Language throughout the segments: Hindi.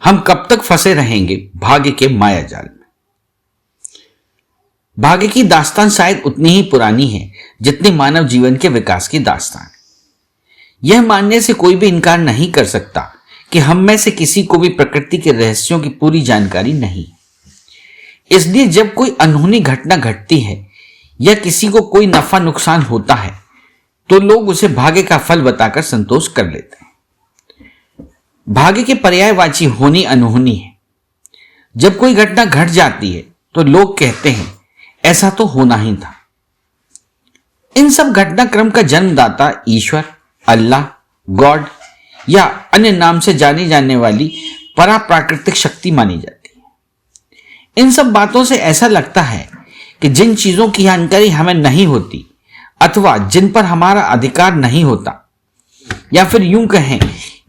हम कब तक फंसे रहेंगे भाग्य के माया जाल में। भाग्य की दास्तान शायद उतनी ही पुरानी है जितनी मानव जीवन के विकास की दास्तान। यह मानने से कोई भी इनकार नहीं कर सकता कि हम में से किसी को भी प्रकृति के रहस्यों की पूरी जानकारी नहीं। इसलिए जब कोई अनहोनी घटना घटती है या किसी को कोई नफा नुकसान होता है तो लोग उसे भाग्य का फल बताकर संतोष कर लेते हैं। भाग्य के पर्यायवाची होनी अनहोनी है। जब कोई घटना घट जाती है तो लोग कहते हैं ऐसा तो होना ही था। इन सब घटनाक्रम का जन्मदाता ईश्वर, अल्लाह, गॉड या अन्य नाम से जानी जाने वाली पराप्राकृतिक शक्ति मानी जाती है। इन सब बातों से ऐसा लगता है कि जिन चीजों की जानकारी हमें नहीं होती अथवा जिन पर हमारा अधिकार नहीं होता, या फिर यूं कहें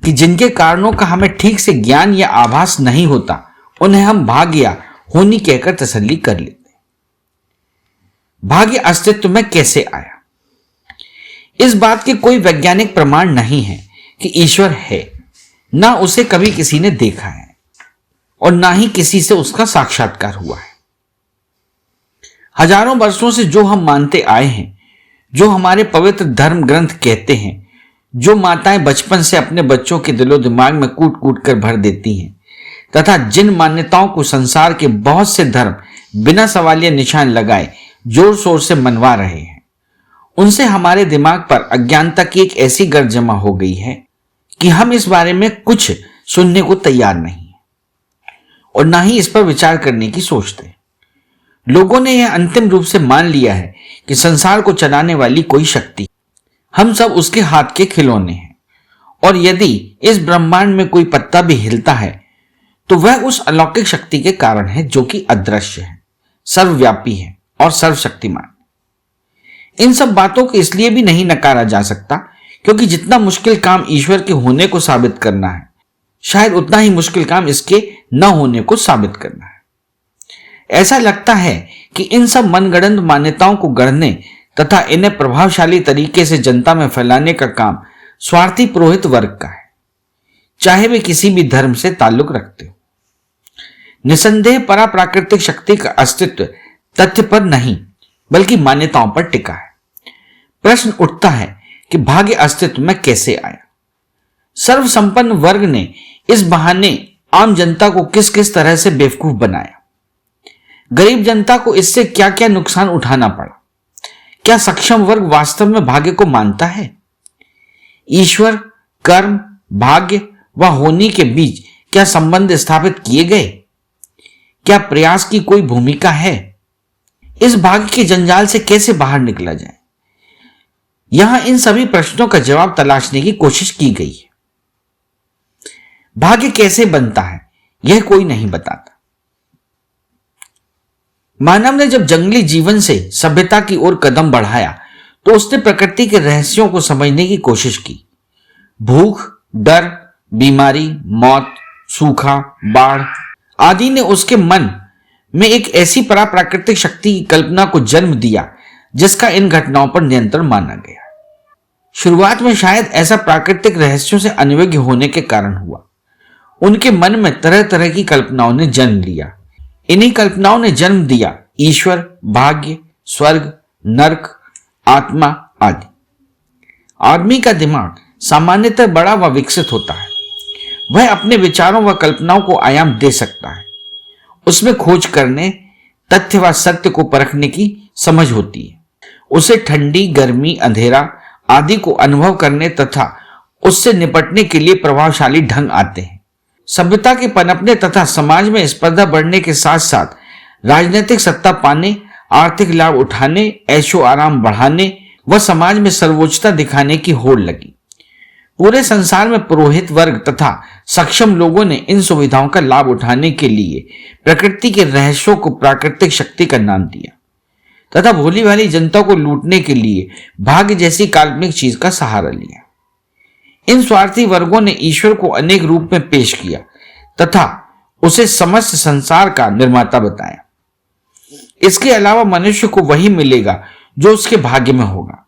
कि जिनके कारणों का हमें ठीक से ज्ञान या आभास नहीं होता, उन्हें हम भाग्य या होनी कहकर तसल्ली कर लेते हैं। भाग्य अस्तित्व में कैसे आया? इस बात के कोई वैज्ञानिक प्रमाण नहीं है कि ईश्वर है। ना उसे कभी किसी ने देखा है और ना ही किसी से उसका साक्षात्कार हुआ है। हजारों वर्षों से जो हम मानते आए हैं, जो हमारे पवित्र धर्म ग्रंथ कहते हैं, जो माताएं बचपन से अपने बच्चों के दिलो दिमाग में कूट कूट कर भर देती हैं, तथा जिन मान्यताओं को संसार के बहुत से धर्म बिना सवालिया निशान लगाए जोर शोर से मनवा रहे हैं, उनसे हमारे दिमाग पर अज्ञानता की एक ऐसी गर्द जमा हो गई है कि हम इस बारे में कुछ सुनने को तैयार नहीं है और ना ही इस पर विचार करने की सोचते। लोगों ने यह अंतिम रूप से मान लिया है कि संसार को चलाने वाली कोई शक्ति, हम सब उसके हाथ के खिलौने हैं, और यदि इस ब्रह्मांड में कोई पत्ता भी हिलता है तो वह उस अलौकिक शक्ति के कारण है जो कि अदृश्य है, सर्वव्यापी है और सर्वशक्तिमान। इन सब बातों को इसलिए भी नहीं नकारा जा सकता क्योंकि जितना मुश्किल काम ईश्वर के होने को साबित करना है, शायद उतना ही मुश्किल काम इसके न होने को साबित करना है। ऐसा लगता है कि इन सब मनगढ़ंत मान्यताओं को गढ़ने तथा इन्हें प्रभावशाली तरीके से जनता में फैलाने का काम स्वार्थी पुरोहित वर्ग का है, चाहे वे किसी भी धर्म से ताल्लुक रखते हो। निसंदेह पराप्राकृतिक शक्ति का अस्तित्व तथ्य पर नहीं बल्कि मान्यताओं पर टिका है। प्रश्न उठता है कि भाग्य अस्तित्व में कैसे आया? सर्वसंपन्न वर्ग ने इस बहाने आम जनता को किस किस तरह से बेवकूफ बनाया। गरीब जनता को इससे क्या क्या नुकसान उठाना पड़ा। क्या सक्षम वर्ग वास्तव में भाग्य को मानता है? ईश्वर, कर्म, भाग्य व होनी के बीच क्या संबंध स्थापित किए गए? क्या प्रयास की कोई भूमिका है? इस भाग्य के जंजाल से कैसे बाहर निकला जाए? यहां इन सभी प्रश्नों का जवाब तलाशने की कोशिश की गई है। भाग्य कैसे बनता है यह कोई नहीं बताता। मानव ने जब जंगली जीवन से सभ्यता की ओर कदम बढ़ाया तो उसने प्रकृति के रहस्यों को समझने की कोशिश की। भूख, डर, बीमारी, मौत, सूखा, बाढ़ आदि ने उसके मन में एक ऐसी पराप्राकृतिक शक्ति की कल्पना को जन्म दिया जिसका इन घटनाओं पर नियंत्रण माना गया। शुरुआत में शायद ऐसा प्राकृतिक रहस्यों से अनभिज्ञ होने के कारण हुआ। उनके मन में तरह तरह की कल्पनाओं ने जन्म लिया। इन्हीं कल्पनाओं ने जन्म दिया ईश्वर, भाग्य, स्वर्ग, नरक, आत्मा आदि। आदमी का दिमाग सामान्यतः बड़ा व विकसित होता है। वह अपने विचारों व कल्पनाओं को आयाम दे सकता है। उसमें खोज करने, तथ्य व सत्य को परखने की समझ होती है। उसे ठंडी, गर्मी, अंधेरा आदि को अनुभव करने तथा उससे निपटने के लिए प्रभावशाली ढंग आते हैं। सभ्यता के पनपने तथा समाज में स्पर्धा बढ़ने के साथ साथ राजनीतिक सत्ता पाने, आर्थिक लाभ उठाने, ऐशो आराम बढ़ाने व समाज में सर्वोच्चता दिखाने की होड़ लगी। पूरे संसार में पुरोहित वर्ग तथा सक्षम लोगों ने इन सुविधाओं का लाभ उठाने के लिए प्रकृति के रहस्यों को प्राकृतिक शक्ति का नाम दिया तथा भोली भाली जनता को लूटने के लिए भाग्य जैसी काल्पनिक चीज का सहारा लिया। इन स्वार्थी वर्गों ने ईश्वर को अनेक रूप में पेश किया तथा उसे समस्त संसार का निर्माता बताया। इसके अलावा मनुष्य को वही मिलेगा जो उसके भाग्य में होगा।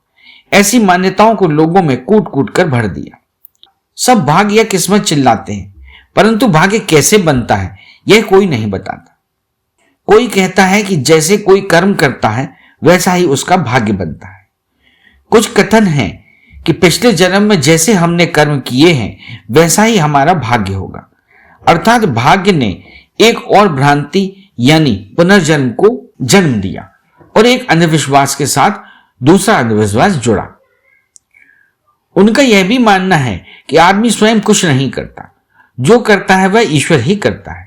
ऐसी मान्यताओं को लोगों में कूट कूट कर भर दिया। सब भाग्य या किस्मत चिल्लाते हैं, परंतु भाग्य कैसे बनता है यह कोई नहीं बताता। कोई कहता है कि जैसे कोई कर्म करता है वैसा ही उसका भाग्य बनता है। कुछ कथन है कि पिछले जन्म में जैसे हमने कर्म किए हैं वैसा ही हमारा भाग्य होगा, अर्थात भाग्य ने एक और भ्रांति यानी पुनर्जन्म को जन्म दिया और एक अंधविश्वास के साथ दूसरा अंधविश्वास जुड़ा। उनका यह भी मानना है कि आदमी स्वयं कुछ नहीं करता, जो करता है वह ईश्वर ही करता है।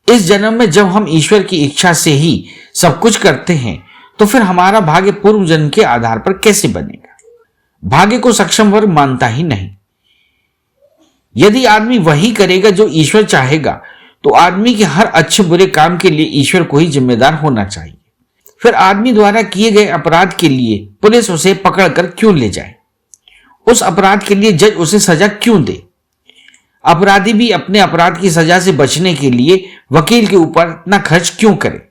इस जन्म में जब हम ईश्वर की इच्छा से ही सब कुछ करते हैं तो फिर हमारा भाग्य पूर्व जन्म के आधार पर कैसे बनेगा? भाग्य को सक्षम वर्ग मानता ही नहीं। यदि आदमी वही करेगा जो ईश्वर चाहेगा तो आदमी के हर अच्छे बुरे काम के लिए ईश्वर को ही जिम्मेदार होना चाहिए। फिर आदमी द्वारा किए गए अपराध के लिए पुलिस उसे पकड़कर क्यों ले जाए? उस अपराध के लिए जज उसे सजा क्यों दे? अपराधी भी अपने अपराध की सजा से बचने के लिए वकील के ऊपर इतना खर्च क्यों करे?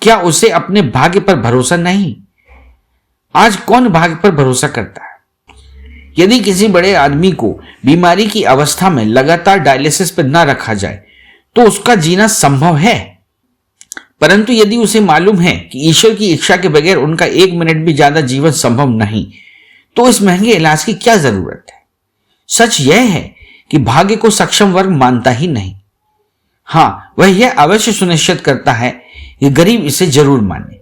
क्या उसे अपने भाग्य पर भरोसा नहीं? आज कौन भाग्य पर भरोसा करता है? यदि किसी बड़े आदमी को बीमारी की अवस्था में लगातार डायलिसिस पर न रखा जाए तो उसका जीना संभव है, परंतु यदि उसे मालूम है कि ईश्वर की इच्छा के बगैर उनका 1 मिनट भी ज्यादा जीवन संभव नहीं, तो इस महंगे इलाज की क्या जरूरत है? सच यह है कि भाग्य को सक्षम वर्ग मानता ही नहीं। हां, वह यह अवश्य सुनिश्चित करता है कि गरीब इसे जरूर माने।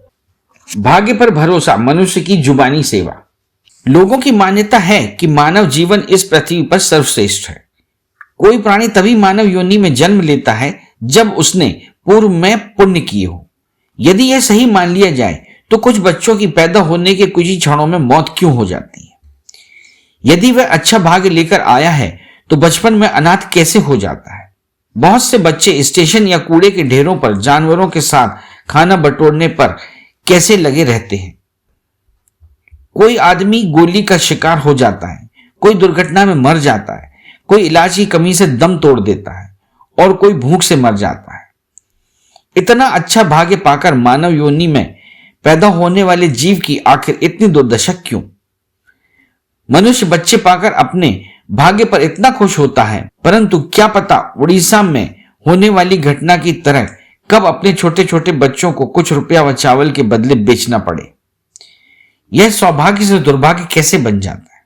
भाग्य पर भरोसा मनुष्य की जुबानी सेवा। लोगों की मान्यता है कि मानव जीवन इस पृथ्वी पर सर्वश्रेष्ठ है। कोई प्राणी तभी मानव योनि में जन्म लेता है जब उसने पूर्व में पुण्य किए हो। यदि यह सही मान लिया जाए तो कुछ बच्चों की पैदा होने के कुछ ही क्षणों में मौत क्यों हो जाती है? यदि वह अच्छा भाग्य लेकर आया है तो बचपन में अनाथ कैसे हो जाता है? बहुत से बच्चे स्टेशन या कूड़े के ढेरों पर जानवरों के साथ खाना बटोरने पर कैसे लगे रहते हैं। कोई आदमी गोली का शिकार हो जाता है, कोई दुर्घटना में मर जाता है, कोई इलाज की कमी से दम तोड़ देता है और कोई भूख से मर जाता है। इतना अच्छा भाग्य पाकर मानव योनि में पैदा होने वाले जीव की आखिर इतनी दुर्दशा क्यों? मनुष्य बच्चे पाकर अपने भाग्य पर इतना खुश होता है, परंतु क्या पता उड़ीसा में होने वाली घटना की तरह कब अपने छोटे छोटे बच्चों को कुछ रुपया व चावल के बदले बेचना पड़े। यह सौभाग्य से दुर्भाग्य कैसे बन जाता है?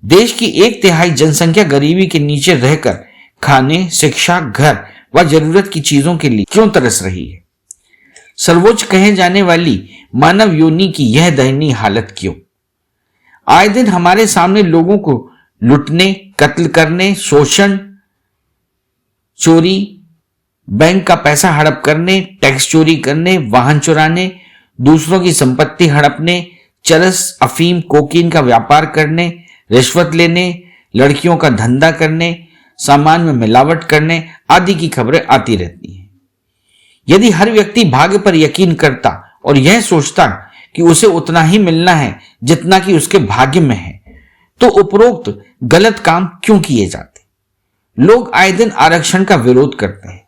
देश की 1/3 जनसंख्या गरीबी के नीचे रहकर खाने, शिक्षा, घर व जरूरत की चीजों के लिए क्यों तरस रही है? सर्वोच्च कहे जाने वाली मानव योनि की यह दयनीय हालत क्यों? आए दिन हमारे सामने लोगों को लूटने, कत्ल करने, शोषण, चोरी, बैंक का पैसा हड़प करने, टैक्स चोरी करने, वाहन चुराने, दूसरों की संपत्ति हड़पने, चरस, अफीम, कोकीन का व्यापार करने, रिश्वत लेने, लड़कियों का धंधा करने, सामान में मिलावट करने आदि की खबरें आती रहती हैं। यदि हर व्यक्ति भाग्य पर यकीन करता और यह सोचता कि उसे उतना ही मिलना है जितना कि उसके भाग्य में है, तो उपरोक्त गलत काम क्यों किए जाते? लोग आए दिन आरक्षण का विरोध करते हैं,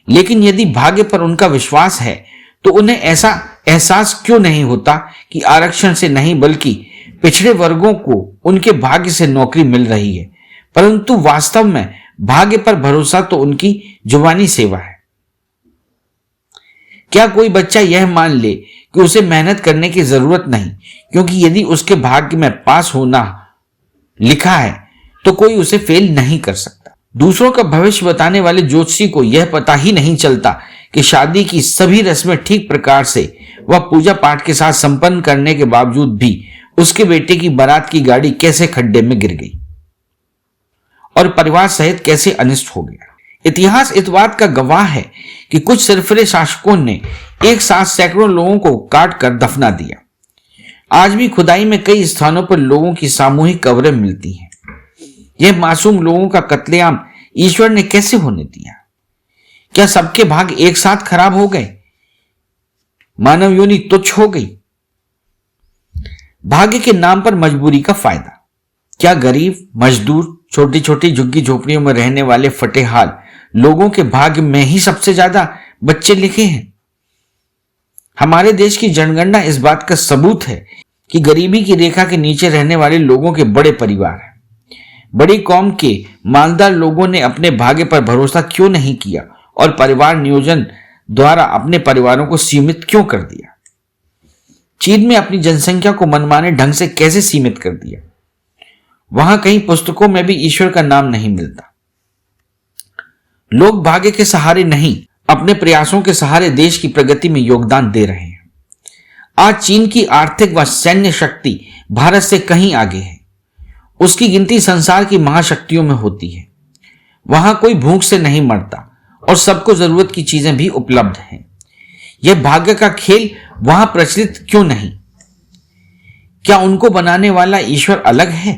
लेकिन यदि भाग्य पर उनका विश्वास है तो उन्हें ऐसा एहसास क्यों नहीं होता कि आरक्षण से नहीं बल्कि पिछड़े वर्गों को उनके भाग्य से नौकरी मिल रही है, परंतु वास्तव में भाग्य पर भरोसा तो उनकी जुबानी सेवा है। क्या कोई बच्चा यह मान ले कि उसे मेहनत करने की जरूरत नहीं, क्योंकि यदि उसके भाग्य में पास होना लिखा है तो कोई उसे फेल नहीं कर सकता? दूसरों का भविष्य बताने वाले ज्योतिषी को यह पता ही नहीं चलता कि शादी की सभी रस्में ठीक प्रकार से व पूजा पाठ के साथ संपन्न करने के बावजूद भी उसके बेटे की बारात की गाड़ी कैसे खड्डे में गिर गई और परिवार सहित कैसे अनिष्ट हो गया। इतिहास इस बात का गवाह है कि कुछ सिरफिरे शासकों ने एक साथ सैकड़ों लोगों को काट कर दफना दिया। आज भी खुदाई में कई स्थानों पर लोगों की सामूहिक कब्रें मिलती हैं। यह मासूम लोगों का कत्लेआम ईश्वर ने कैसे होने दिया? क्या सबके भाग एक साथ खराब हो गए? मानव योनि तुच्छ हो गई? भाग्य के नाम पर मजबूरी का फायदा। क्या गरीब, मजदूर, छोटी छोटी झुग्गी झोपड़ियों में रहने वाले फटेहाल लोगों के भाग्य में ही सबसे ज्यादा बच्चे लिखे हैं? हमारे देश की जनगणना इस बात का सबूत है कि गरीबी की रेखा के नीचे रहने वाले लोगों के बड़े परिवार हैं। बड़ी कौम के मालदार लोगों ने अपने भाग्य पर भरोसा क्यों नहीं किया और परिवार नियोजन द्वारा अपने परिवारों को सीमित क्यों कर दिया? चीन में अपनी जनसंख्या को मनमाने ढंग से कैसे सीमित कर दिया? वहां कहीं पुस्तकों में भी ईश्वर का नाम नहीं मिलता। लोग भाग्य के सहारे नहीं, अपने प्रयासों के सहारे देश की प्रगति में योगदान दे रहे हैं। आज चीन की आर्थिक व सैन्य शक्ति भारत से कहीं आगे है। उसकी गिनती संसार की महाशक्तियों में होती है। वहां कोई भूख से नहीं मरता और सबको जरूरत की चीजें भी उपलब्ध हैं। यह भाग्य का खेल वहां प्रचलित क्यों नहीं? क्या उनको बनाने वाला ईश्वर अलग है?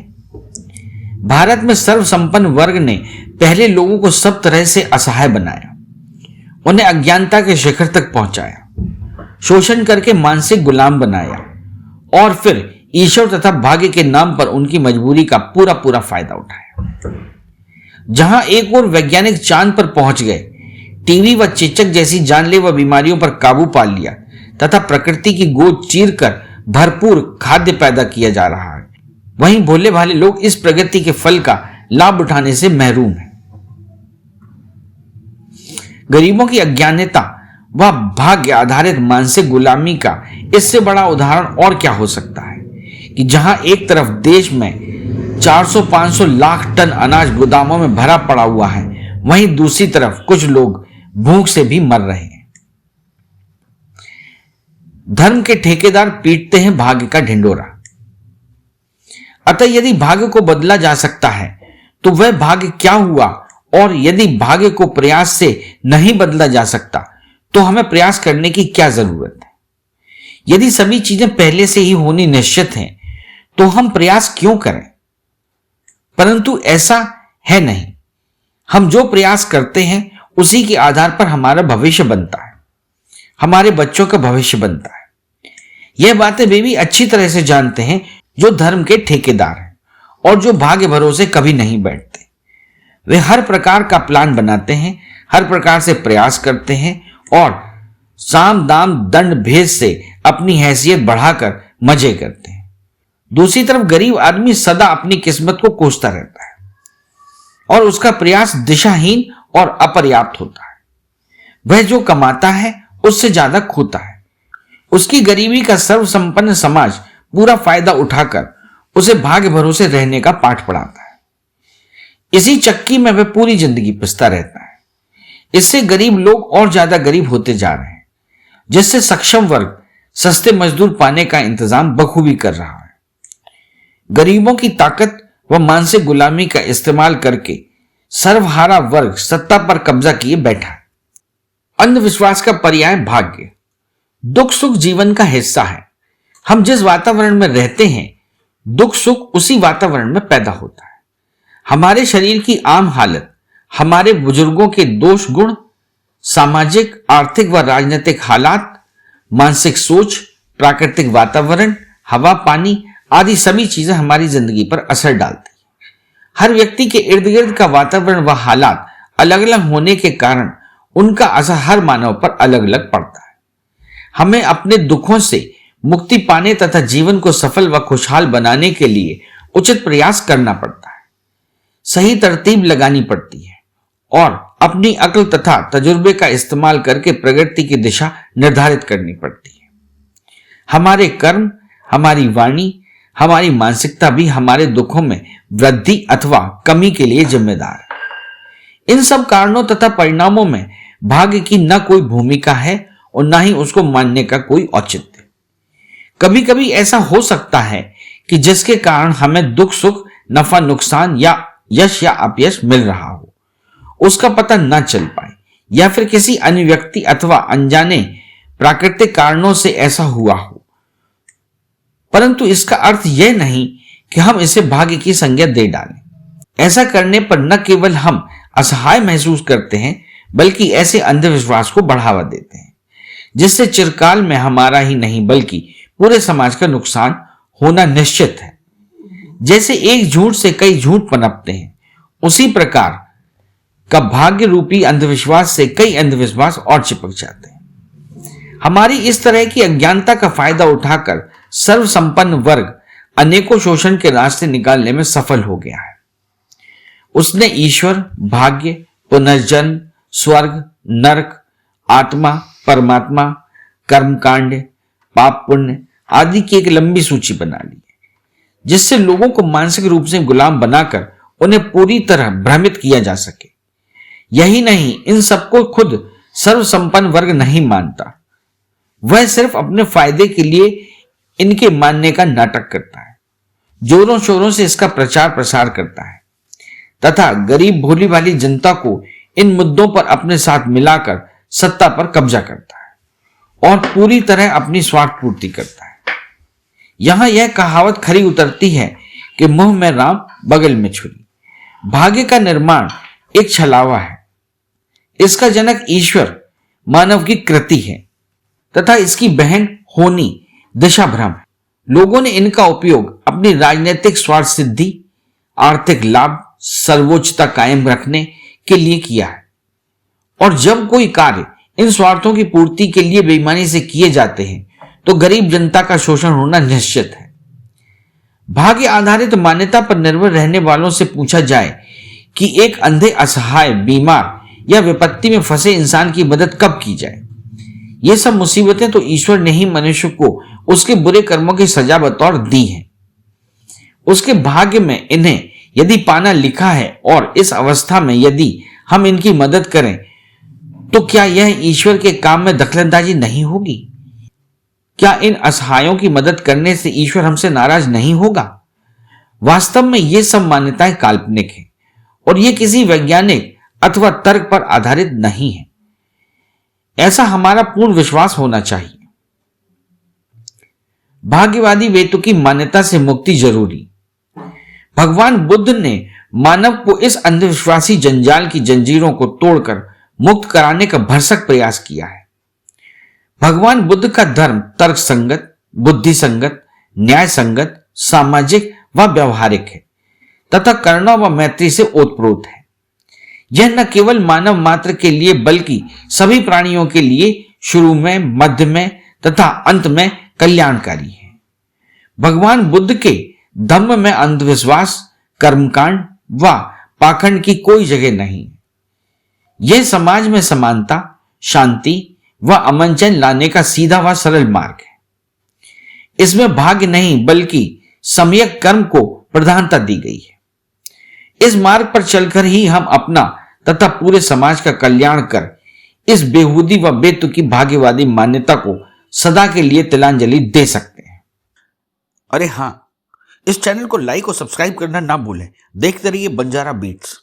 भारत में सर्वसंपन्न वर्ग ने पहले लोगों को सब तरह से असहाय बनाया, उन्हें अज्ञानता के शिखर तक पहुंचाया, शोषण करके मानसिक गुलाम बनाया और फिर ईश्वर तथा भाग्य के नाम पर उनकी मजबूरी का पूरा पूरा फायदा उठाया। जहां एक और वैज्ञानिक चांद पर पहुंच गए, टीबी व चेचक जैसी जानलेवा बीमारियों पर काबू पा लिया तथा प्रकृति की गोद चीरकर भरपूर खाद्य पैदा किया जा रहा है, वहीं भोले भाले लोग इस प्रगति के फल का लाभ उठाने से महरूम हैं। गरीबों की अज्ञानता व भाग्य आधारित मानसिक गुलामी का इससे बड़ा उदाहरण और क्या हो सकता है कि जहां एक तरफ देश में 400-500 लाख टन अनाज गोदामों में भरा पड़ा हुआ है, वहीं दूसरी तरफ कुछ लोग भूख से भी मर रहे हैं। धर्म के ठेकेदार पीटते हैं भाग्य का ढिंडोरा। अतः यदि भाग्य को बदला जा सकता है तो वह भाग्य क्या हुआ, और यदि भाग्य को प्रयास से नहीं बदला जा सकता तो हमें प्रयास करने की क्या जरूरत है? यदि सभी चीजें पहले से ही होनी निश्चित हैं तो हम प्रयास क्यों करें? परंतु ऐसा है नहीं। हम जो प्रयास करते हैं उसी के आधार पर हमारा भविष्य बनता है, हमारे बच्चों का भविष्य बनता है। यह बातें वे भी अच्छी तरह से जानते हैं जो धर्म के ठेकेदार हैं और जो भाग्य भरोसे कभी नहीं बैठते। वे हर प्रकार का प्लान बनाते हैं, हर प्रकार से प्रयास करते हैं और साम दाम दंड भेद से अपनी हैसियत बढ़ाकर मजे करते हैं। दूसरी तरफ गरीब आदमी सदा अपनी किस्मत को कोसता रहता है और उसका प्रयास दिशाहीन और अपर्याप्त होता है। वह जो कमाता है उससे ज्यादा खोता है। उसकी गरीबी का सर्वसंपन्न समाज पूरा फायदा उठाकर उसे भाग्य भरोसे रहने का पाठ पढ़ाता है। इसी चक्की में वह पूरी जिंदगी पिसता रहता है। इससे गरीब लोग और ज्यादा गरीब होते जा रहे हैं, जिससे सक्षम वर्ग सस्ते मजदूर पाने का इंतजाम बखूबी कर रहा है। गरीबों की ताकत व मानसिक गुलामी का इस्तेमाल करके सर्वहारा वर्ग सत्ता पर कब्जा किए बैठा है। अंधविश्वास का पर्याय भाग्य। दुख सुख जीवन का हिस्सा है। हम जिस वातावरण में रहते हैं, दुख सुख उसी वातावरण में पैदा होता है। हमारे शरीर की आम हालत, हमारे बुजुर्गों के दोष गुण, सामाजिक आर्थिक व राजनीतिक हालात, मानसिक सोच, प्राकृतिक वातावरण, हवा पानी आदि सभी चीजें हमारी जिंदगी पर असर डालती हैं। हर व्यक्ति के इर्द गिर्द का वातावरण व हालात अलग अलग होने के कारण उनका असर हर मानव पर अलग अलग पड़ता है। हमें अपने दुखों से मुक्ति पाने तथा जीवन को सफल व खुशहाल बनाने के लिए उचित प्रयास करना पड़ता है, सही तरतीब लगानी पड़ती है और अपनी अक्ल तथा तजुर्बे का इस्तेमाल करके प्रगति की दिशा निर्धारित करनी पड़ती है। हमारे कर्म, हमारी वाणी, हमारी मानसिकता भी हमारे दुखों में वृद्धि अथवा कमी के लिए जिम्मेदार है। इन सब कारणों तथा परिणामों में भाग्य की न कोई भूमिका है और न ही उसको मानने का कोई औचित्य। कभी कभी ऐसा हो सकता है कि जिसके कारण हमें दुख सुख, नफा नुकसान या यश या अपयश मिल रहा हो, उसका पता न चल पाए, या फिर किसी अन्य व्यक्ति अथवा अनजाने प्राकृतिक कारणों से ऐसा हुआ हो। परंतु इसका अर्थ यह नहीं कि हम इसे भाग्य की संज्ञा दे डालें। ऐसा करने पर न केवल हम असहाय महसूस करते हैं, बल्कि ऐसे अंधविश्वास को बढ़ावा देते हैं, जिससे चिरकाल में हमारा ही नहीं बल्कि पूरे समाज का नुकसान होना निश्चित है। जैसे एक झूठ से कई झूठ पनपते हैं, उसी प्रकार का भाग्य रूपी अंधविश्वास से कई अंधविश्वास और चिपक जाते हैं। हमारी इस तरह की अज्ञानता का फायदा उठाकर सर्वसंपन्न वर्ग अनेकों शोषण के रास्ते निकालने में सफल हो गया है। उसने ईश्वर, भाग्य, पुनर्जन्म, स्वर्ग, नरक, आत्मा, परमात्मा, कर्मकांड, पाप पुण्य आदि की एक लंबी सूची बना ली है, जिससे लोगों को मानसिक रूप से गुलाम बनाकर उन्हें पूरी तरह भ्रमित किया जा सके। यही नहीं, इन सबको खुद सर्वसंपन्न वर्ग नहीं मानता, वह सिर्फ अपने फायदे के लिए इनके मानने का नाटक करता है, जोरों शोरों से इसका प्रचार प्रसार करता है तथा गरीब भोली भाली जनता को इन मुद्दों पर अपने साथ मिलाकर सत्ता पर कब्जा करता है और पूरी तरह अपनी स्वार्थ पूर्ति करता है। यहां यह कहावत खरी उतरती है कि मुंह में राम बगल में छुरी। भाग्य का निर्माण एक छलावा है, इसका जनक ईश्वर मानव की कृति है तथा इसकी बहन होनी दिशा भ्रम है। लोगों ने इनका उपयोग अपनी राजनीतिक स्वार्थ सिद्धि, आर्थिक लाभ, सर्वोच्चता कायम रखने के लिए किया है और जब कोई कार्य इन स्वार्थों की पूर्ति के लिए बेईमानी से किए जाते हैं तो गरीब जनता का शोषण होना निश्चित है। भाग्य आधारित मान्यता पर निर्भर रहने वालों से पूछा जाए कि एक अंधे, असहाय, बीमार या विपत्ति में फंसे इंसान की मदद कब की जाए, ये सब मुसीबतें तो ईश्वर ने ही मनुष्य को उसके बुरे कर्मों की सजा बतौर दी है। उसके भाग्य में इन्हें यदि पाना लिखा है और इस अवस्था में यदि हम इनकी मदद करें तो क्या यह ईश्वर के काम में दखलंदाजी नहीं होगी? क्या इन असहायों की मदद करने से ईश्वर हमसे नाराज नहीं होगा? वास्तव में ये सब मान्यताएं काल्पनिक हैं और ये किसी वैज्ञानिक अथवा तर्क पर आधारित नहीं है, ऐसा हमारा पूर्ण विश्वास होना चाहिए। भाग्यवादी वेतुकी मान्यता से मुक्ति जरूरी। भगवान बुद्ध ने मानव को इस अंधविश्वासी जंजाल की जंजीरों को तोड़कर मुक्त कराने का भरसक प्रयास किया है। भगवान बुद्ध का धर्म तर्क संगत, बुद्धि संगत, न्याय संगत, सामाजिक व व्यवहारिक है तथा करुणा व मैत्री से ओतप्रोत है। यह न केवल मानव मात्र के लिए बल्कि सभी प्राणियों के लिए शुरू में, मध्य में तथा अंत में कल्याणकारी है। भगवान बुद्ध के धम्म में अंधविश्वास, कर्मकांड व पाखंड की कोई जगह नहीं। यह समाज में समानता, शांति व अमन चैन लाने का सीधा व सरल मार्ग है। इसमें भाग्य नहीं बल्कि सम्यक कर्म को प्रधानता दी गई है। इस मार्ग पर चलकर ही हम अपना तथा पूरे समाज का कल्याण कर इस बेहूदी व बेतुकी भाग्यवादी मान्यता को सदा के लिए तिलांजलि दे सकते हैं। अरे हाँ, इस चैनल को लाइक और सब्सक्राइब करना ना भूलें। देखते रहिए बंजारा बीट्स।